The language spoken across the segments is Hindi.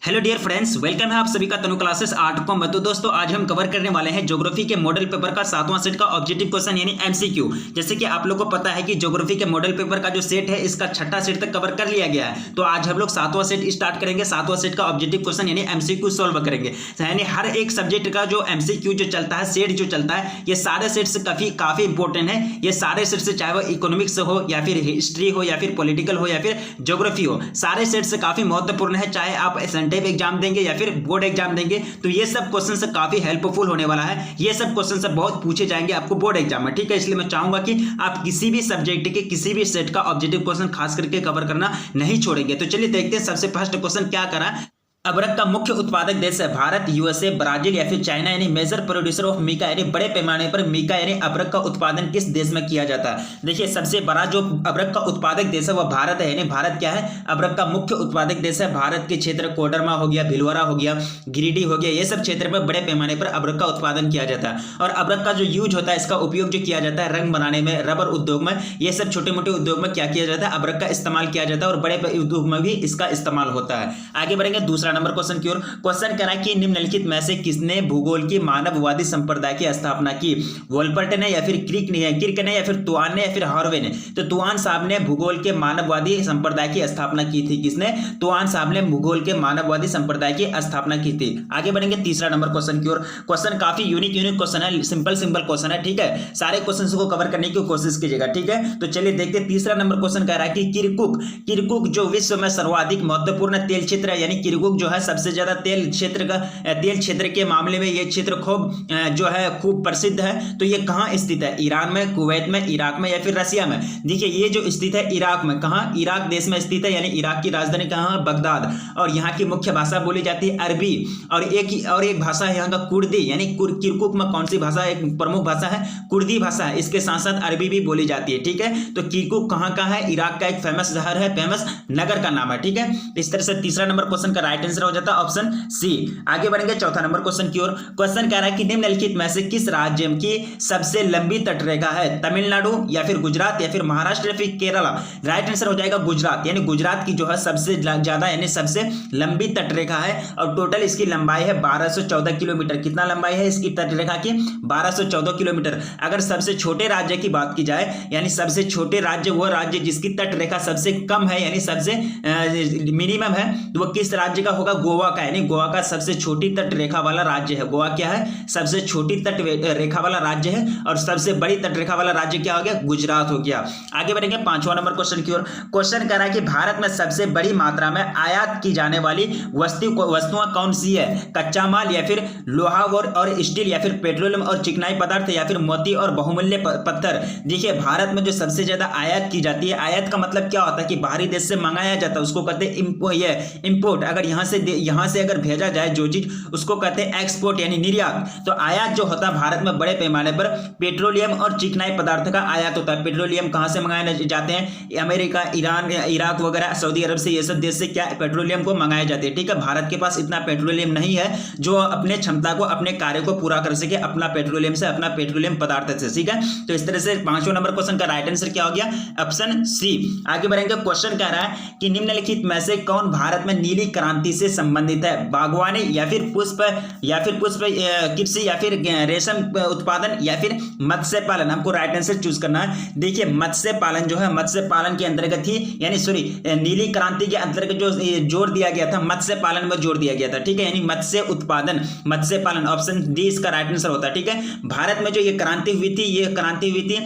हेलो डियर फ्रेंड्स, वेलकम है आप सभी का तनु क्लासेस 8 में। तो दोस्तों आज हम कवर करने वाले हैं ज्योग्राफी के मॉडल पेपर का 7वां सेट का ऑब्जेक्टिव क्वेश्चन यानी एमसीक्यू। जैसे कि आप लोगों को पता है कि ज्योग्राफी के मॉडल पेपर का जो सेट है इसका 6ठा सेट तक कवर कर लिया गया है। तो आज हम लोग 7वां सेट स्टार्ट करेंगे। 7वां सेट का ऑब्जेक्टिव क्वेश्चन यानी एमसीक्यू सॉल्व करेंगे। यानी हर एक सब्जेक्ट का जो एमसीक्यू जो चलता है, सेट जो चलता है, ये सारे सेट से काफी इंपॉर्टेंट है। ये सारे सेट से, चाहे वो इकोनॉमिक्स हो या फिर हिस्ट्री हो या फिर पॉलिटिकल हो या फिर ज्योग्राफी हो, सारे सेट से काफी महत्वपूर्ण है। चाहे आप एसएनटेप एग्जाम देंगे या फिर बोर्ड एग्जाम देंगे तो ये सब क्वेश्चन से काफी हेल्पफुल होने वाला है। ये सब क्वेश्चन से बहुत पूछे जाएंगे आपको बोर्ड एग्जाम में, ठीक है। इसलिए मैं चाहूंगा कि आप किसी भी सब्जेक्ट के किसी भी सेट का ऑब्जेक्टिव क्वेश्चन खास करके कवर करना नहीं छोड़ेंगे। तो चलिए देखते हैं सबसे फर्स्ट क्वेश्चन क्या करा। अबरक का मुख्य उत्पादक देश है भारत, यूएसए, ब्राजील या फिर चाइना। यानी मेजर प्रोड्यूसर ऑफ मीका, यानी बड़े पैमाने पर मीका यानी अबरक का उत्पादन किस देश में किया जाता है। देखिए सबसे बड़ा जो अबरक का उत्पादक देश है वह भारत है। यानी भारत क्या है, अबरक का मुख्य उत्पादक देश है। भारत के क्षेत्र कोडरमा हो गया, भिलवाड़ा हो गया, गिरिडीह हो गया, ये सब क्षेत्र में बड़े पैमाने पर अबरक का उत्पादन किया जाता है। और अबरक का जो यूज होता है, इसका उपयोग जो किया जाता है रंग बनाने में, रबर उद्योग में, ये सब छोटे मोटे उद्योग में क्या किया जाता है, अबरक का इस्तेमाल किया जाता है। और बड़े उद्योग में भी इसका इस्तेमाल होता है। आगे बढ़ेंगे दूसरा नंबर क्वेश्चन की ओर। क्वेश्चन करा कि निम्नलिखित में से किसने भूगोल की मानववादी संप्रदाय की स्थापना की। वोल्पर्ट ने या फिर किर्क ने या फिर तुआन ने या फिर हार्वे ने। तो तुआन साहब ने भूगोल के मानववादी संप्रदाय की स्थापना की थी। किसने? तुआन साहब ने भूगोल के मानववादी संप्रदाय की स्थापना की थी। आगे बढ़ेंगे तीसरा नंबर क्वेश्चन की ओर। क्वेश्चन काफी यूनिक क्वेश्चन है, सिंपल क्वेश्चन है, ठीक है। सारे क्वेश्चन को कवर करने की कोशिश कीजिएगा, ठीक है। तो चलिए देखते हैं तीसरा नंबर क्वेश्चन कह रहा है कि किरकुक जो विश्व में सर्वाधिक महत्वपूर्ण तेल क्षेत्र है, यानी किरकुक जो है सबसे ज्यादा तेल क्षेत्र के मामले में ये क्षेत्र खूब प्रसिद्ध है। तो ये कहां स्थित है? ईरान में, कुवैत में, इराक में या फिर रसिया में। देखिए ये जो स्थित है इराक में। कहां? इराक देश में स्थित है। यानी इराक की राजधानी कहां है? बगदाद। और यहाँ की मुख्य भाषा बोली जाती है अरबी। और एक भाषा है यहाँ का कुर्दी। यानी किरकुक में कौन सी भाषा एक प्रमुख भाषा है? कुर्दी भाषा है। इसके साथ साथ अरबी भी बोली जाती है, ठीक है। तो किरकुक कहां का है? इराक का एक फेमस शहर है, फेमस नगर का नाम है, ठीक है। इस तरह से तीसरा नंबर क्वेश्चन का राइट आंसर हो जाता है ऑप्शन सी। आगे बढ़ेंगे चौथा नंबर क्वेश्चन की ओर। क्वेश्चन कह रहा है कि निम्नलिखित में से किस राज्य की सबसे लंबी तटरेखा है? तमिलनाडु या फिर गुजरात या फिर महाराष्ट्र या फिर केरला। राइट आंसर हो जाएगा गुजरात। यानी गुजरात की जो है सबसे ज्यादा यानी सबसे लंबी तटरेखा है। और टोटल इसकी लंबाई है 1214 किलोमीटर। कितना लंबाई है इसकी तटरेखा की? 1214 किलोमीटर। अगर सबसे छोटे राज्य की बात की जाए, यानी सबसे छोटे राज्य वो राज्य जिसकी तटरेखा सबसे कम है यानी सबसे मिनिमम है, तो वो किस राज्य का होगा? गोवा का। यानी गोवा का सबसे छोटी तट रेखा वाला राज्य है। गोवा क्या है? सबसे छोटी तट रेखा वाला राज्य है। और सबसे बड़ी तट रेखा वाला राज्य क्या हो गया? गुजरात हो गया। आगे बढ़ेंगे पांचवा नंबर क्वेश्चन की ओर। क्वेश्चन कह रहा है कि भारत में सबसे बड़ी मात्रा में आयात की जाने वाली वस्तुएं कौन सी है? कच्चा माल या फिर लोहा और स्टील या फिर पेट्रोलियम और चिकनाई पदार्थ या फिर मोती और बहुमूल्य पत्थर। देखिए भारत में जो सबसे ज्यादा आयात की जाती है, आयात का मतलब क्या होता है कि बाहरी देश से मंगाया जाता है, उसको कहते हैं इंपोर्ट। अगर यहां से अगर भेजा जाए जो चीज, उसको कहते हैं एक्सपोर्ट यानी निर्यात। तो आयात जो होता है भारत में बड़े पैमाने पर पेट्रोलियम और चिकनाई पदार्थ का आयात होता है। पेट्रोलियम कहां से मंगाए जाते हैं? अमेरिका, ईरान, इराक वगैरह, सऊदी अरब से, ये सब देश से क्या पेट्रोलियम को मंगाए जाते हैं, ठीक है। भारत के पास इतना पेट्रोलियम नहीं है जो अपने क्षमता को, अपने कार्य को पूरा कर सके अपना पेट्रोलियम से, अपना पेट्रोलियम पदार्थ से, ठीक है। तो इस तरह से पांचवें नंबर क्वेश्चन का राइट आंसर क्या हो गया? Option C. आगे बढ़ेंगे। क्वेश्चन कह रहा है कि निम्नलिखित में से कौन भारत में नीली क्रांति से संबंधित है? बागवानी या फिर पुष्प कृषि या फिर रेशम उत्पादन या फिर मत्स्य पालन। हमको राइट आंसर चूज करना है। देखिए मत्स्य पालन जो है, मत्स्य पालन के अंतर्गत ही, यानी नीली क्रांति के अंतर्गत जो जोर दिया गया था, मत्स्य पालन में जोर दिया गया था, ठीक है। यानी मत्स्य उत्पादन, मत्स्य पालन, ऑप्शन डी इसका राइट आंसर होता है, ठीक है। भारत में जो ये क्रांति हुई थी, ये क्रांति हुई थी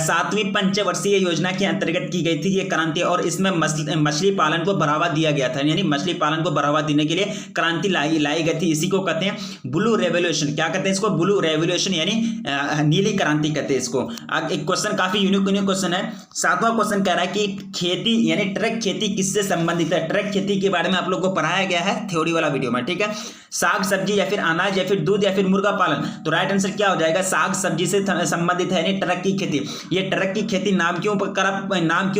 7वीं पंचवर्षीय योजना के अंतर्गत की गई थी ये क्रांति। और इसमें मछली पालन को बढ़ावा दिया गया था। यानी मछली पालन को बढ़ावा देने के लिए क्रांति लाई गई थी। इसी को कहते हैं ब्लू रेवोल्यूशन। क्या कहते हैं इसको? ब्लू रेवोल्यूशन, यानी नीली क्रांति कहते हैं इसको। एक क्वेश्चन काफी यूनिक क्वेश्चन है। 7वां क्वेश्चन कह रहा है कि खेती यानी ट्रक खेती किससे संबंधित है? ट्रक खेती के बारे में आप लोग को पढ़ाया गया है थ्योरी वाला वीडियो में, ठीक है। साग सब्जी या फिर अनाज या फिर दूध या फिर मुर्गा पालन। तो राइट आंसर क्या हो जाएगा? साग सब्जी से संबंधित है यानी ट्रक की खेती। ये ट्रक की खेती नाम क्यों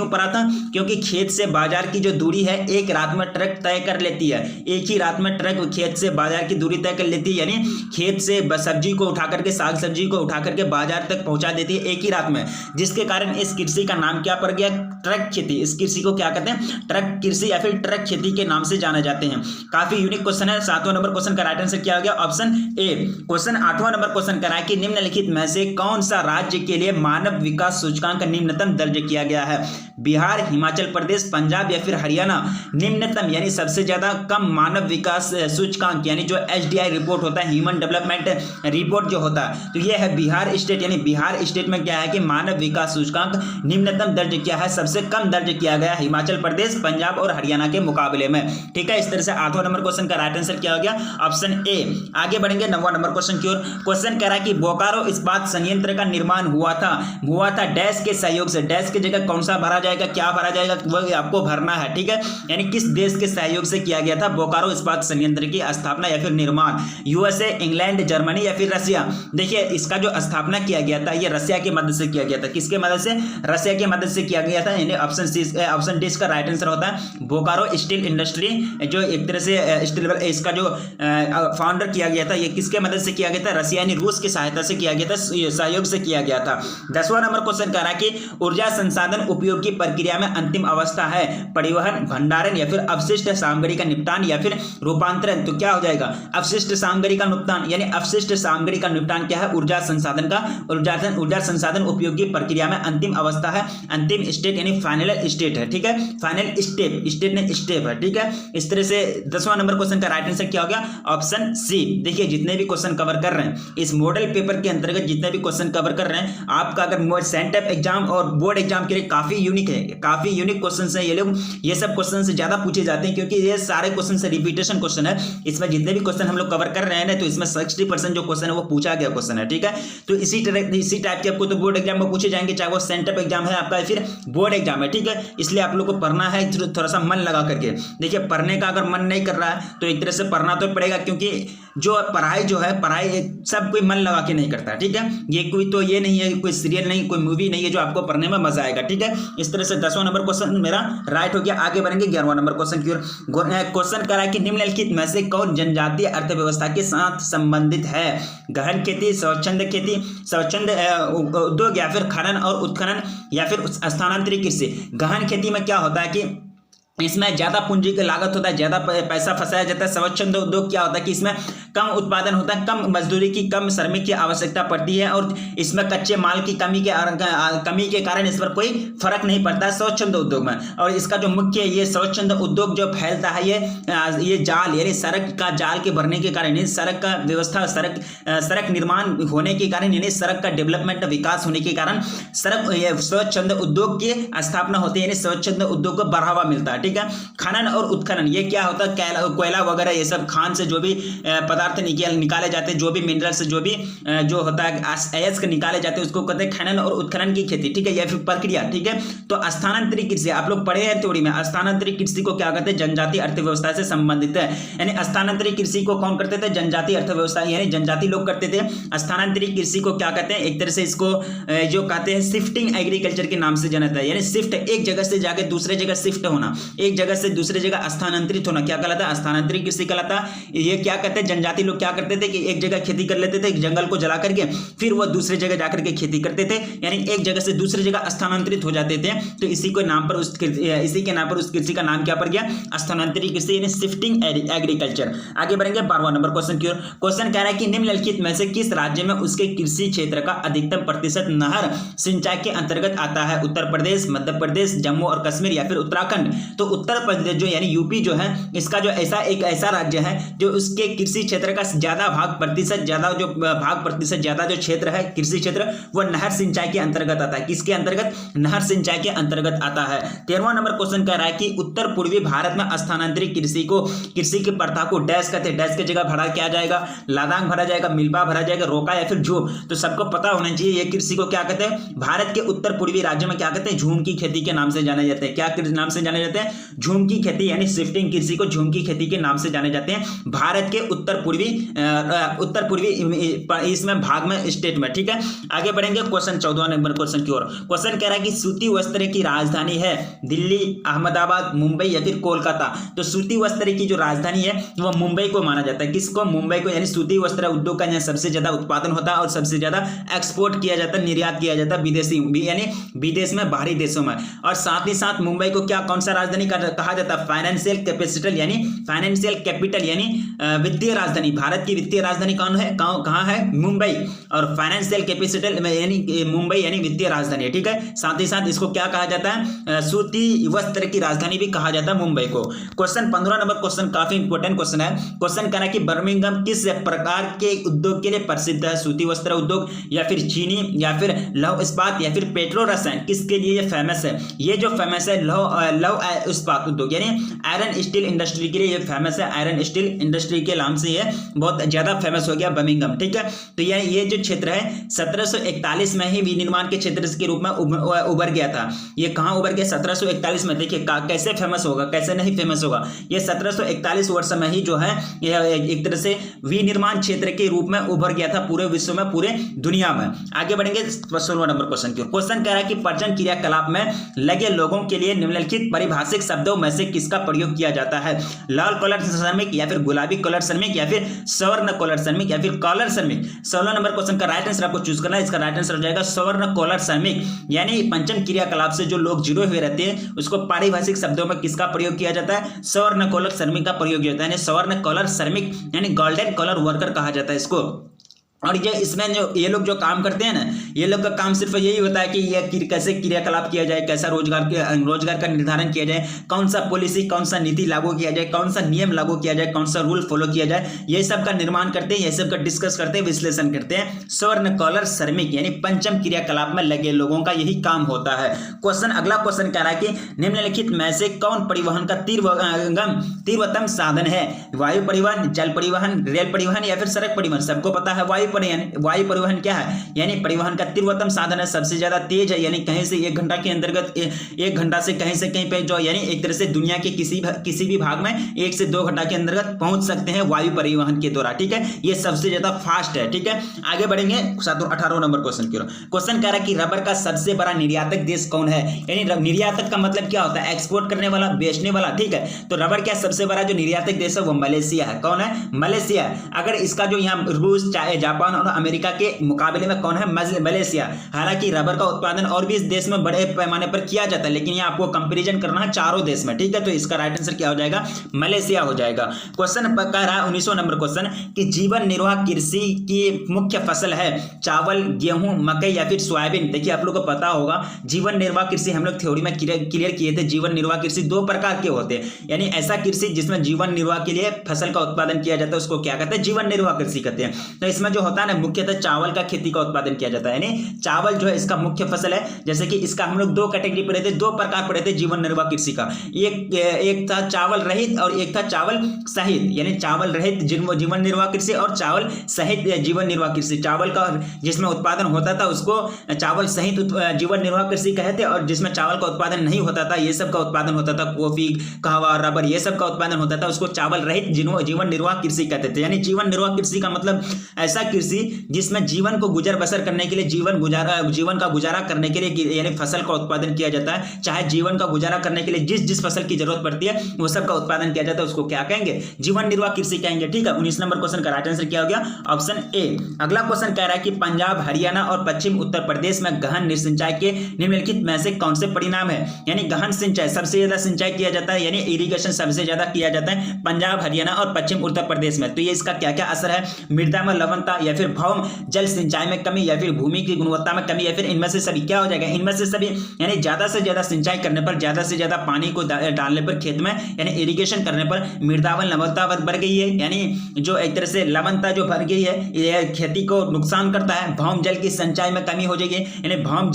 पड़ा था? क्योंकि खेत से बाजार की जो दूरी है एक रात में ट्रक तय कर लेती है। एक ही रात में ट्रक खेत से बाजार की दूरी तय कर लेती है, यानी खेत से सब्जी को उठा करके, साग सब्जी को उठा करके बाजार तक पहुंचा देती है एक ही रात में, जिसके कारण इस कृषि का नाम क्या पड़ गया, ट्रक खेती। इस कृषि को क्या कहते हैं, ट्रक कृषि या फिर ट्रक खेती के नाम से जाने जाते हैं। काफी यूनिक क्वेश्चन है। 7वां नंबर क्वेश्चन का राइट आंसर क्या हो गया, ऑप्शन ए। क्वेश्चन 8वां नंबर क्वेश्चन का है कि निम्नलिखित में से कौन सा राज्य के लिए मानव विकास सूचकांक निम्नतम दर्ज किया गया है, बिहार, हिमाचल प्रदेश, पंजाब या फिर हरियाणा। निम्नतम यानी सबसे ज्यादा कम मानव विकास सूचकांक, यानी जो HDI रिपोर्ट होता है, ह्यूमन डेवलपमेंट रिपोर्ट जो होता है, तो यह है बिहार स्टेट। यानी बिहार स्टेट में क्या है कि मानव विकास सूचकांक निम्नतम दर्ज किया है, सबसे कम दर्ज किया गया हिमाचल प्रदेश, पंजाब और हरियाणा के मुकाबले में। ठीक है, इस तरह से 8वां नंबर क्वेश्चन का राइट आंसर क्या हो गया, ऑप्शन ए। आगे बढ़ेंगे 9वां नंबर क्वेश्चन की ओर। क्वेश्चन कह रहा है कि बोकारो इस्पात संयंत्र का निर्माण हुआ था डैश के सहयोग से। डैश की जगह कौन सा भरा जाएगा, क्या भरा जाएगा, वो आपको भरना है। ठीक है, यानी किस देश के सहयोग से किया गया था बोकारो इस्पात संयंत्र की स्थापना या फिर निर्माण, USA, इंग्लैंड, जर्मनी या फिर रसिया। देखिए, इसका जो स्थापना किया गया था ये रसिया की मदद से किया गया था। किसके मदद से, रसिया की मदद से किया गया था। यानी ऑप्शन डी इसका राइट आंसर होता है। बोकारो स्टील इंडस्ट्री जो एक तरह से स्टील, इसका जो फाउंडर किया गया था, ये किसके मदद से किया गया था, रसिया यानी रूस की सहायता से किया गया था, सहयोग से किया गया था। 10वां नंबर क्वेश्चन कह रहा है कि ऊर्जा संसाधन उपयोग की प्रक्रिया में अंतिम अवस्था है परिवहन, भंडारण या फिर अवशिष्ट सामग्री का निपटान या फिर रूपांतरण। तो क्या हो जाएगा, अवशिष्ट सामग्री का निपटान। यानी अवशिष्ट सामग्री का निपटान क्या है, ऊर्जा संसाधन का, ऊर्जा संसाधन उपयोग की प्रक्रिया में अंतिम अवस्था है, अंतिम स्टेट यानी फाइनल स्टेट है। ठीक है, फाइनल स्टेट ने स्टेप है। ठीक है, इस तरह से 10वां नंबर क्वेश्चन का राइट आंसर क्या हो गया, ऑप्शन सी। देखिए, जितने भी क्वेश्चन कवर कर रहे हैं इस मॉडल पेपर के अंतर्गत, जितने भी क्वेश्चन कवर कर रहे हैं, आपका अगर सेंटअप एग्जाम और बोर्ड एग्जाम के लिए काफी यूनिक है, काफी यूनिक क्वेश्चन है ये लोग। ये सब क्वेश्चन से ज्यादा पूछे जाते हैं क्योंकि ये सारे क्वेश्चन से रिपीटेशन क्वेश्चन है। इसमें जितने भी क्वेश्चन हम लोग कवर कर रहे हैं ना, तो इसमें 60% जो क्वेश्चन है वो पूछा गया क्वेश्चन है। ठीक है, तो इसी टाइप के आपको तो बोर्ड एग्जाम में पूछे जाएंगे, चाहे वो सेंटअप एग्जाम है आपका फिर बोर्ड एग्जाम है। ठीक है, इसलिए आप लोग को पढ़ना है थोड़ा सा मन लगा करके। देखिए, पढ़ने का अगर मन नहीं कर रहा है तो एक तरह से पढ़ना तो पड़ेगा, क्योंकि जो पढ़ाई सब कोई मन लगा के नहीं करता। ठीक है, ये कोई तो ये नहीं है, कोई सीरियल नहीं, कोई मूवी नहीं है जो आपको पढ़ने में मजा आएगा। ठीक है, इस तरह से 10वां नंबर क्वेश्चन मेरा राइट हो गया। आगे बढ़ेंगे 11वां नंबर क्वेश्चन की ओर। क्वेश्चन कह रहा है कि निम्नलिखित में से कौन जनजातीय अर्थव्यवस्था के साथ संबंधित है, गहन खेती, स्वच्छंद खेती, स्वच्छंद उद्योग या फिर खनन और उत्खनन या फिर स्थानांतरित कृषि। गहन खेती में क्या होता है कि इसमें ज्यादा पूंजी की लागत होता है, ज्यादा पैसा फंसाया जाता है। स्वच्छंद उद्योग क्या होता है कि इसमें कम उत्पादन होता है, कम मजदूरी की, कम श्रमिक की आवश्यकता पड़ती है और इसमें कच्चे माल की कमी के कारण इस पर कोई फर्क नहीं पड़ता है स्वच्छंद उद्योग में। और इसका जो मुख्य ये स्वच्छंद उद्योग जो फैलता है ये जाल यानी सड़क का जाल के भरने के कारण, सड़क का व्यवस्था, सड़क निर्माण होने के कारण, यानी सड़क का डेवलपमेंट विकास होने के कारण स्वच्छंद उद्योग की स्थापना होती है, यानी स्वच्छंद उद्योग को बढ़ावा मिलता है। ठीक है, खनन और उत्खनन ये क्या होता है, कोयला वगैरह ये सब खान से जो भी पदार्थ निकाले जाते हैं, जो भी मिनरल से जो भी जो होता है अयस्क निकाले जाते हैं, उसको कहते हैं खनन और उत्खनन की खेती। ठीक है, या फिर प्रक्रिया। ठीक है, तो स्थानांतरित कृषि आप लोग पढ़े हैं थ्योरी में, स्थानांतरित कृषि को क्या कहते हैं, जनजातीय अर्थव्यवस्था से संबंधित है। यानी स्थानांतरित कृषि को कौन करते थे, जनजातीय अर्थव्यवस्था यानी जनजाति लोग करते थे। स्थानांतरित कृषि को क्या कहते हैं, एक तरह से इसको जो कहते हैं शिफ्टिंग एग्रीकल्चर के नाम से जाना जाता है। यानी शिफ्ट, एक जगह से जाकर दूसरे जगह शिफ्ट होना, एक जगह से दूसरे जगह स्थानांतरित होना, क्या कहलाता है, स्थानांतरित कृषि कहलाता है। ये क्या कहते हैं, जनजाति लोग क्या करते थे कि एक जगह खेती कर लेते थे, जंगल को जला करके, फिर वो दूसरे जगह जाकर के खेती करते थे, यानी एक जगह से दूसरी जगह स्थानांतरित हो जाते थे। तो इसी के नाम पर उस कृषि का नाम क्या पड़ गया, स्थानांतरित कृषि यानी शिफ्टिंग एग्रीकल्चर। आगे बढ़ेंगे 12वां नंबर क्वेश्चन की ओर। क्वेश्चन कह रहा है कि निम्नलिखित में से किस राज्य में उसके कृषि क्षेत्र का अधिकतम प्रतिशत नहर सिंचाई के अंतर्गत आता है, उत्तर प्रदेश, मध्य प्रदेश, जम्मू और कश्मीर या फिर उत्तराखंड। तो उत्तर प्रदेश जो यानी यूपी जो है, इसका जो ऐसा राज्य है जो उसके कृषि क्षेत्र का ज्यादा भाग प्रतिशत ज्यादा जो क्षेत्र है कृषि क्षेत्र, वो नहर सिंचाई के अंतर्गत आता है। किसके अंतर्गत, नहर सिंचाई के अंतर्गत आता है। 13वां नंबर क्वेश्चन कह रहा है कि उत्तर पूर्वी भारत में स्थानांतरित कृषि की प्रथा को डैश कहते हैं, डैश की जगह भरा क्या जाएगा, लादांग भरा जाएगा, मिल्पा भरा जाएगा, रोका या फिर झूम। तो सबको पता होना चाहिए ये कृषि को क्या कहते हैं, भारत के उत्तर पूर्वी राज्यों में क्या कहते हैं, झूम की खेती के नाम से जाने जाते हैं। क्या नाम से जाने जाते हैं, हैं? झूम की खेती यानी शिफ्टिंग कृषि को झूम की खेती के नाम से जाने जाते हैं भारत के उत्तर पूर्वी इसमें भाग में स्टेट में। ठीक है, आगे बढ़ेंगे क्वेश्चन 14 नंबर क्वेश्चन की ओर। क्वेश्चन कह रहा है कि सूती वस्त्र की राजधानी है दिल्ली, अहमदाबाद, मुंबई या फिर कोलकाता। तो सूती वस्त्र की जो राजधानी है वो मुंबई को माना जाता है। किसको? मुंबई को। यानी सूती वस्त्र उद्योग का यहाँ सबसे ज्यादा उत्पादन होता है और सबसे ज्यादा एक्सपोर्ट किया जाता है, निर्यात किया जाता है विदेशी यानी विदेश में, बाहरी देशों में। और साथ ही साथ मुंबई को क्या कौन सा राजधानी कहा जाता है? फाइनेंशियल कैपिटल यानी फाइनेंशियल कैपिटल यानी वित्तीय राजधानी। भारत की वित्तीय राजधानी कौन है? कहां है? मुंबई। और फाइनेंशियल कैपिटल यानी मुंबई यानी वित्तीय राजधानी है। ठीक है, साथ ही साथ इसको क्या कहा जाता है? सूती वस्त्र की राजधानी भी कहा जाता है मुंबई को। क्वेश्चन 15 नंबर क्वेश्चन काफी इंपॉर्टेंट क्वेश्चन है। क्वेश्चन कह रहा है कि बर्मिंघम किस प्रकार के उद्योग के लिए प्रसिद्ध है? सूती वस्त्र उद्योग या फिर चीनी या फिर लौह इस्पात या फिर पेट्रो रसायन, किसके लिए ये फेमस है? ये जो फेमस है लौह इस्पात उद्योग यानी आयरन स्टील इंडस्ट्री के लिए ये फेमस है। आयरन स्टील इंडस्ट्री के नाम से ये बहुत ज्यादा फेमस हो गया बर्मिंघम। ठीक है, तो ये जो क्षेत्र है 1741 में ही विनिर्माण के क्षेत्र के रूप में उभर गया था। ये कहां उभर गया? 1741 में। देखिए कैसे फेमस होगा, कैसे नहीं फेमस होगा। ये 1741 वर्ष में ही जो है एक तरह से विनिर्माण क्षेत्र के रूप में उभर गया था पूरे विश्व में, पूरे दुनिया में। आगे बढ़ेंगे 16 नंबर क्वेश्चन की ओर। क्वेश्चन कह रहा है कि प्रजनन क्रियाकलाप में लगे लोगों के लिए निम्नलिखित परिभाषिक शब्दों में से किसका प्रयोग किया जाता है? लाल कॉलर श्रमिक या फिर गुलाबी कॉलर श्रमिक या फिर स्वर्ण कॉलर श्रमिक या फिर कॉलर श्रमिक। 16 नंबर क्वेश्चन का राइट आंसर आपको चूज करना है। इसका राइट आंसर हो जाएगा स्वर्ण कॉलर श्रमिक। यानी पंचम क्रियाकलाप से जो लोग जुड़े हुए रहते हैं उसको पारिभाषिक शब्दों में किसका प्रयोग किया जाता है? स्वर्ण कॉलर श्रमिक का प्रयोग होता है। यानी स्वर्ण कॉलर श्रमिक यानी गोल्डन कॉलर वर्कर कहा जाता है इसको। और ये इसमें जो ये लोग जो काम करते हैं ना, ये लोग का काम सिर्फ यही होता है कि ये कैसे क्रियाकलाप किया जाए, कैसा रोजगार का निर्धारण किया जाए, कौन सा पॉलिसी, कौन सा नीति लागू किया जाए, कौन सा नियम लागू किया जाए, कौन सा रूल फॉलो किया जाए, ये सब का निर्माण करते हैं, ये सब का डिस्कस करते हैं, विश्लेषण करते हैं। स्वर्ण कॉलर श्रमिक यानी पंचम क्रियाकलाप में लगे लोगों का यही काम होता है। क्वेश्चन अगला क्वेश्चन कह रहा है कि निम्नलिखित में से कौन परिवहन का तीव्रतम साधन है? वायु परिवहन, जल परिवहन, रेल परिवहन या फिर सड़क परिवहन? सबको पता है वायु परिवहन क्या है? यानी परिवहन का तीव्रतम साधन है, सबसे ज्यादा तेज है। यानी कहीं से 1 घंटा के अंतर्गत 1 घंटा से कहीं पे जो यानी एक तरह से दुनिया के किसी भी भाग में 1 से 2 घंटा के अंतर्गत पहुंच सकते हैं वायु परिवहन के द्वारा। ठीक है, ये सबसे ज्यादा फास्ट है। ठीक है, आगे बढ़ेंगे 18 नंबर क्वेश्चन की ओर। क्वेश्चन कह रहा है कि रबर का सबसे बड़ा निर्यातक देश कौन है? यानी निर्यातक का मतलब क्या होता है? एक्सपोर्ट करने वाला, बेचने वाला। ठीक है, तो रबर का सबसे बड़ा जो निर्यातक देश है वो मलेशिया है। कौन है? मलेशिया। अगर इसका जो यहाँ रूस, जापान और अमेरिका के मुकाबले में कौन है? मलेशिया। हालांकि रबर का उत्पादन और भी इस देश में बड़े पैमाने पर किया जाता है, लेकिन यहाँ आपको कंपैरिजन करना है चारों देश में। ठीक है, तो इसका राइट आंसर क्या हो जाएगा? मलेशिया हो जाएगा। क्वेश्चन कह रहा है 19 नंबर क्वेश्चन कि जीवन निर्वाह कृषि की मुख्य फसल है चावल, गेहूं, मकई या फिर सोयाबीन। देखिए आप लोग को पता होगा जीवन निर्वाह कृषि हम लोग थ्योरी में क्लियर किए थे। जीवन निर्वाह कृषि 2 प्रकार के होते हैं। यानी ऐसा कृषि जिसमें जीवन निर्वाह के लिए फसल का उत्पादन किया जाता है उसको क्या कहते हैं? जीवन निर्वाह कृषि कहते हैं। तो इसमें जो होता है ना मुख्यतः चावल का खेती का उत्पादन किया जाता है। यानी चावल जो है इसका मुख्य फसल है। जैसे कि इसका हम लोग 2 कैटेगरी पढ़े थे, 2 प्रकार पढ़े थे जीवन निर्वाह कृषि का। एक था चावल रहित और एक था चावल सहित। यानी चावल रहित जीवन निर्वाह कृषि और चावल सहित जीवन निर्वाह कृषि। चावल का जिसमें उत्पादन होता था उसको चावल सहित जीवन निर्वाह कृषि कहते, और जिसमें चावल का उत्पादन नहीं होता था, ये सब का उत्पादन होता था, कॉफी, कहवा, रबर, ये सब का उत्पादन होता था, उसको चावल रहित जीवन निर्वाह कृषि कहते थे। यानी जीवन निर्वाह कृषि का मतलब ऐसा कृषि जिसमें जीवन को गुजर बसर करने के लिए, जीवन का गुजारा करने के लिए यानी फसल का उत्पादन किया जाता है। चाहे जीवन का गुजारा करने के लिए जिस फसल की जरूरत पड़ती है वो सब का उत्पादन किया जाता है, उसको क्या कहेंगे? जीवन निर्वाह कृषि कहेंगे। ठीक है, 19 नंबर क्वेश्चन का राइट आंसर क्या हो गया? ऑप्शन ए। अगला क्वेश्चन कह रहा है कि पंजाब, हरियाणा और पश्चिम उत्तर प्रदेश में गहन सिंचाई के निम्नलिखित में से कौन से परिणाम है? यानी गहन सिंचाई सबसे ज्यादा सिंचाई किया जाता है, यानी इरिगेशन सबसे ज्यादा किया जाता है पंजाब, हरियाणा और पश्चिम उत्तर प्रदेश में। तो ये इसका क्या क्या असर है? मृदा में लवणता या फिर भौम जल सिंचाई में कमी या फिर भूमि की गुणवत्ता में कमी या फिर इनमें से सभी। क्या हो जाएगा? इनमें से सभी। यानी ज्यादा से ज्यादा सिंचाई करने पर, ज्यादा से ज्यादा पानी को डालने पर खेत में, यानी इरिगेशन करने पर मृदावन लवणता बढ़ गई है। यानी जो एक तरह से लवणता जो बढ़ गई है ये खेती को नुकसान करता है। भौम जल की सिंचाई में कमी हो जाएगी, यानी भौम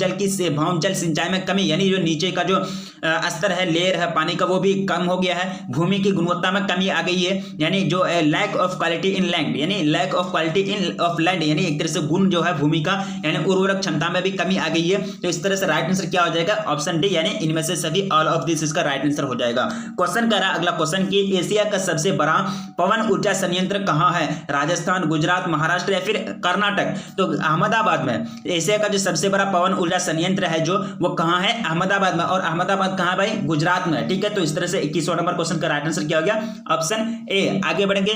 जल सिंचाई में कमी, यानी जो नीचे का जो स्तर है, लेयर है पानी का, वो भी कम हो गया है। भूमि की गुणवत्ता में कमी आ गई है, यानी जो lack of quality in land, यानी lack of quality in of land, यानी एक तरह से गुण जो है भूमि का यानी उर्वरक क्षमता में भी कमी आ गई है। तो इस तरह से राइट आंसर क्या हो जाएगा? ऑप्शन डी, यानी इनमें से सभी ऑल ऑफ दिस इसका राइट आंसर हो जाएगा। क्वेश्चन कह रहा है अगला क्वेश्चन कि एशिया का सबसे बड़ा पवन ऊर्जा संयंत्र कहां है? राजस्थान, गुजरात, महाराष्ट्र या फिर कर्नाटक? तो अहमदाबाद में एशिया का जो सबसे बड़ा पवन ऊर्जा संयंत्र है जो वो कहां है? अहमदाबाद में। और अहमदाबाद कहां भाई? गुजरात में। ठीक है, तो इस तरह से 21वां नंबर क्वेश्चन का राइट आंसर क्या हो गया? ऑप्शन ए। आगे बढ़ेंगे,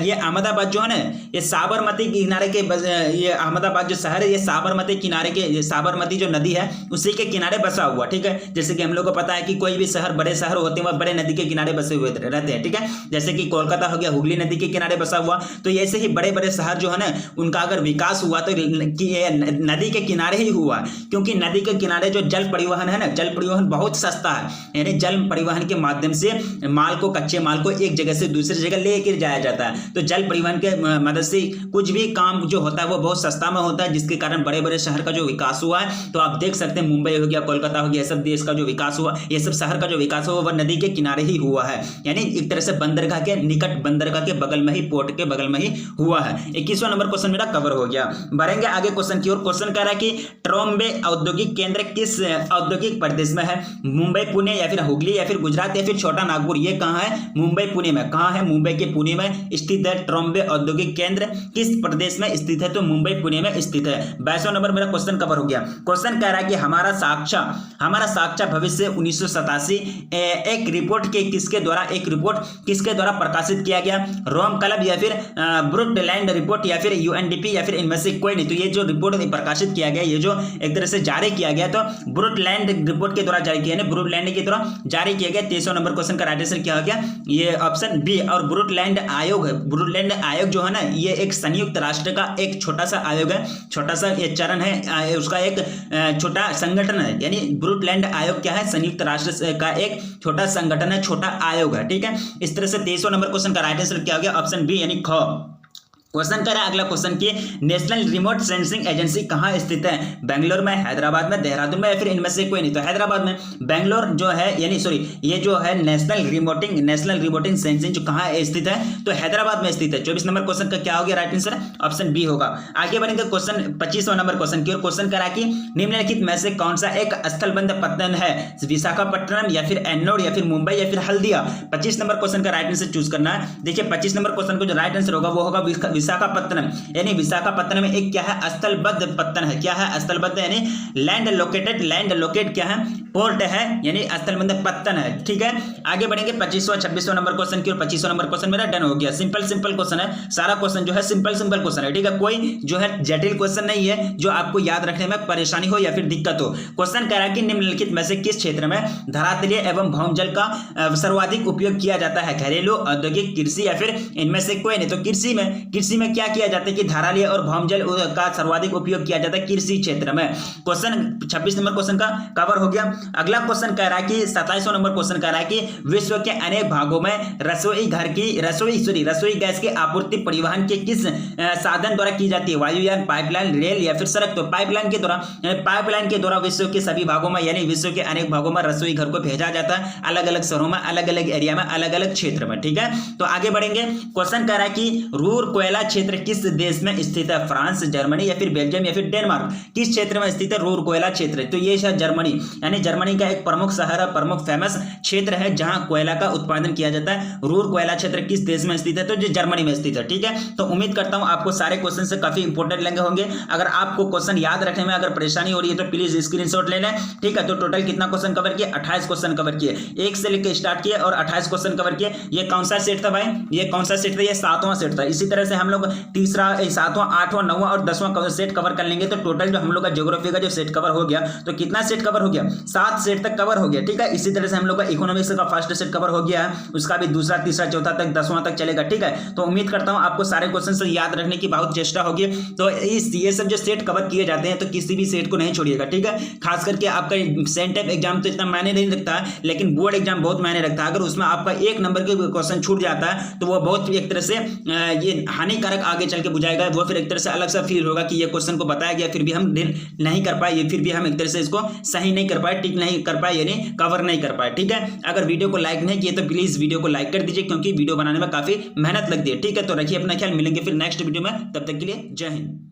ये अहमदाबाद जो है ना, ये साबरमती किनारे के, ये अहमदाबाद जो शहर है ये साबरमती किनारे के, साबरमती जो नदी है उसी के किनारे बसा हुआ। ठीक है, जैसे कि हम लोग को पता है कि कोई भी शहर, बड़े शहर होते हैं वह बड़े नदी के किनारे बसे हुए रहते हैं। ठीक है, जैसे कि कोलकाता हो गया, हुगली नदी के किनारे बसा हुआ। तो ऐसे ही बड़े बड़े शहर जो है ना उनका अगर विकास हुआ तो नदी के किनारे ही हुआ, क्योंकि नदी के किनारे जो जल परिवहन है ना, जल परिवहन बहुत सस्ता है। यानी जल परिवहन के माध्यम से माल को, कच्चे माल को एक जगह से दूसरी जगह लेकर जाया जाता है। तो जल परिवहन के मदद से कुछ भी काम जो होता है वो बहुत सस्ता में होता है, जिसके कारण बड़े बड़े शहर का जो विकास हुआ है। तो आप देख सकते हैं मुंबई हो गया, कोलकाता हो गया, सब देश का जो विकास हुआ, ये सब शहर का जो विकास हुआ वह नदी के किनारे ही हुआ है। यानी एक तरह से बंदरगाह के निकट, बंदरगाह के बगल में ही, पोर्ट के बगल में ही हुआ है। 21वां नंबर क्वेश्चन मेरा कवर हो गया। बढ़ेंगे आगे क्वेश्चन की ओर। क्वेश्चन कह रहा है कि ट्रोम्बे औद्योगिक केंद्र किस औद्योगिक प्रदेश में है? मुंबई, पुणे या फिर हुगली या फिर गुजरात या फिर छोटा नागपुर? ये कहां है? मुंबई पुणे में। कहां है? मुंबई के पुणे में स्थित है। ट्रोम्बे औद्योगिक केंद्र किस प्रदेश में स्थित है? तो मुंबई पुणे में स्थित है। 22वां नंबर मेरा क्वेश्चन कवर हो गया। क्वेश्चन कह रहा है कि हमारा साक्षा भविष्य 1987 एक रिपोर्ट किसके द्वारा प्रकाशित किया गया? रोम क्लब या फिर ब्रुटलैंड रिपोर्ट या फिर यूएनडीपी या फिर इनमें से कोई नहीं? तो ये जो रिपोर्ट प्रकाशित किया गया, ये जो एक तरह से जारी किया गया, तो ब्रुटलैंड रिपोर्ट के द्वारा जारी किया, ब्रुटलैंड के द्वारा जारी किया गया। 23वां नंबर क्वेश्चन का राइट आंसर क्या हो गया? ये ऑप्शन बी। और ब्रुटलैंड आयोग जो है ना, ये एक संयुक्त राष्ट्र का एक छोटा सा आयोग है, छोटा सा ये चरण है, उसका एक छोटा संगठन है। यानी ब्रुटलैंड आयोग क्या है? संयुक्त राष्ट्र का एक छोटा संगठन है, छोटा आयोग है। ठीक है, इस तरह से 23वां नंबर क्वेश्चन का राइट आंसर क्या हो गया? ऑप्शन बी, यानी ख। क्वेश्चन कह रहा है अगला क्वेश्चन की नेशनल रिमोट सेंसिंग एजेंसी कहां स्थित है? बेंगलोर में, हैदराबाद में, देहरादून में या फिर इनमें से कोई नहीं? तो हैदराबाद में। बेंगलोर जो है, यानी सॉरी, ये जो है नेशनल रिमोटिंग सेंसिंग जो कहां स्थित है? तो हैदराबाद में स्थित है। 24 नंबर क्वेश्चन का क्या हो गया राइट आंसर? ऑप्शन बी होगा। आगे बढ़ेंगे क्वेश्चन 25वां नंबर क्वेश्चन की ओर। क्वेश्चन कह रहा है कि निम्नलिखित में से कौन सा एक स्थलबंध पत्तन है? विशाखापट्टनम या फिर एन्नोड या फिर मुंबई या फिर हल्दिया? 25 नंबर क्वेश्चन का राइट आंसर चूज करना है। देखिए 25 नंबर क्वेश्चन को जो राइट आंसर होगा वो होगा विशाखापट्टनम। यानी विशाखापट्टनम में एक क्या है? स्थलबद्ध पत्तन है। क्या है? स्थलबद्ध, यानी लैंड लोकेट क्या है? पोर्ट है, यानी स्थलबद्ध पत्तन है। ठीक है, आगे बढ़ेंगे 25वां 26वां नंबर क्वेश्चन की ओर। 25वां नंबर क्वेश्चन मेरा डन हो गया। सिंपल क्वेश्चन है, सारा क्वेश्चन जो है सिंपल क्वेश्चन है। ठीक है, कोई जो है जटिल क्वेश्चन नहीं है जो आपको याद रखने में परेशानी हो या फिर दिक्कत हो। क्वेश्चन कह रहा है कि निम्नलिखित में से किस क्षेत्र में धरातलीय एवं भौमजल का सर्वाधिक उपयोग किया जाता है? घरेलू, औद्योगिक, कृषि या फिर इनमें से कोई नहीं? तो कृषि में क्या किया जाता है कि धारालीय और भौमजल का सर्वाधिक उपयोग किया जाता है कृषि क्षेत्र में। क्वेश्चन 26 नंबर क्वेश्चन का कवर हो गया। अगला क्वेश्चन कह रहा है कि 27वां नंबर क्वेश्चन कह रहा है कि विश्व के अनेक भागों में रसोई गैस की आपूर्ति परिवहन के किस साधन द्वारा की जाती है? वायुयान, पाइपलाइन, रेल या फिर सड़क? तो पाइपलाइन के द्वारा विश्व के सभी भागों में, यानी विश्व के अनेक भागों में रसोई घर को भेजा जाता है, अलग अलग शहरों में, अलग अलग एरिया में, अलग अलग क्षेत्र में। ठीक है, तो आगे बढ़ेंगे। क्वेश्चन कह रहा है कि रूर कोयला क्षेत्र किस देश में स्थित है? फ्रांस, जर्मनी या फिर बेल्जियम या फिर डेनमार्क? किस क्षेत्र में स्थित है रूर कोयला क्षेत्र? तो ये है जर्मनी। यानी जर्मनी का एक प्रमुख शहर है, प्रमुख फेमस क्षेत्र है जहां कोयला का उत्पादन किया जाता है। रूर कोयला क्षेत्र किस देश में स्थित है? तो जो जर्मनी में स्थित है। ठीक है, तो उम्मीद करता हूं आपको सारे क्वेश्चन से काफी इंपॉर्टेंट लगे होंगे। अगर आपको क्वेश्चन याद रखने में अगर परेशानी हो रही है तो प्लीज स्क्रीनशॉट ले लें। ठीक है, तो टोटल कितना क्वेश्चन कवर किए? 28 क्वेश्चन कवर किए, 1 से लेकर स्टार्ट किए और 28 क्वेश्चन कवर किए। ये कौन सा सेट था भाई? ये कौन सा सेट था? ये 7वां सेट था। इसी तरह से हम लोग 7वां, 8वां, 9वां और 10वां सेट कवर कर लेंगे। तो टोटल जो हम लोग का ज्योग्राफी का जो सेट कवर हो गया, तो कितना सेट कवर हो गया? 7 सेट तक कवर हो गया। ठीक है, इसी तरह से हम लोग का इकोनॉमिक्स का फर्स्ट सेट कवर हो गया है, उसका भी दूसरा, तीसरा, चौथा तक, 10वां तक चलेगा। ठीक है, तो उम्मीद करता हूं आपको सारे क्वेश्चन याद रखने की बहुत चेष्टा होगी। तो ये सब जो सेट कवर किए जाते हैं तो किसी भी सेट को नहीं छोड़िएगा। ठीक है, खास करके आपका सेंटेप एग्जाम तो इतना मायने नहीं रखता है, लेकिन बोर्ड एग्जाम बहुत मायने रखता है। अगर उसमें आपका 1 नंबर के क्वेश्चन छूट जाता है तो वो बहुत एक तरह से ये हानि हानिकारक आगे चल के बुझाएगा, वो फिर एक तरह से अलग सा फील होगा कि ये क्वेश्चन को बताया गया फिर भी हम डील नहीं कर पाए, ये फिर भी हम एक तरह से इसको सही नहीं कर पाए, टिक नहीं कर पाए, यानी कवर नहीं कर पाए। ठीक है, अगर वीडियो को लाइक नहीं किए तो प्लीज वीडियो को लाइक कर दीजिए, क्योंकि वीडियो बनाने में काफी मेहनत लगती है। ठीक है, तो रखिए अपना ख्याल, मिलेंगे फिर नेक्स्ट वीडियो में, तब तक के लिए जय हिंद।